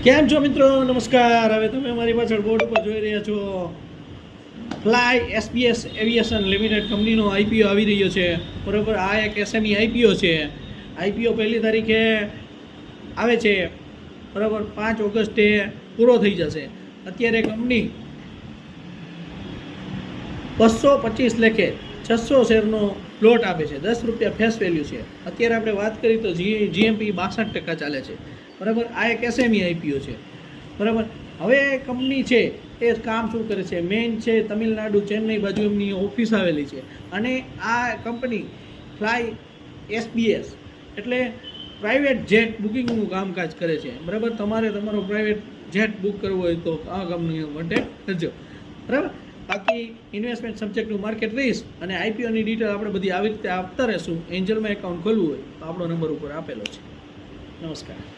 કેમ છો મિત્રો? નમસ્કાર. હવે તમે અમારી પાછળ બોર્ડ ઉપર જોઈ રહ્યા છો ફ્લાય એસપીએસ એવિએશન લિમિટેડ કંપનીનો આઈપીઓ આવી રહ્યો છે. બરાબર, આ એક એસએમઈ આઈપીઓ છે. આઈપીઓ 1લી તારીખે આવે છે. બરાબર, 5 ઓગસ્ટે પૂરો થઈ જશે. અત્યારે કંપની 225 લેખે 600 શેરનો પ્લોટ આપે છે. 10 રૂપિયા ફેસ વેલ્યુ છે. અત્યારે આપણે વાત કરીએ તો જીએમપી 62% ચાલે છે. બરાબર, આ એક એસએમઈ આઈપીઓ છે. બરાબર, હવે કંપની છે એ કામ શું કરે છે? મેઇન છે તમિલનાડુ, ચેન્નઈ બાજુ એમની ઓફિસ આવેલી છે. અને આ કંપની ફ્લાય એસબીએસ એટલે પ્રાઇવેટ જેટ બુકિંગનું કામકાજ કરે છે. બરાબર, તમારે તમારો પ્રાઇવેટ જેટ બુક કરવો હોય તો આ કંપની કોન્ટેક્ટ કરજો. બરાબર, બાકી ઇન્વેસ્ટમેન્ટ સબ્જેક્ટનું માર્કેટ રિસ્ક અને આઈપીઓની ડિટેલ આપણે બધી આવી રીતે આપતા રહેશું. એન્જલમાં એકાઉન્ટ ખોલવું હોય તો આપણો નંબર ઉપર આપેલો છે. નમસ્કાર.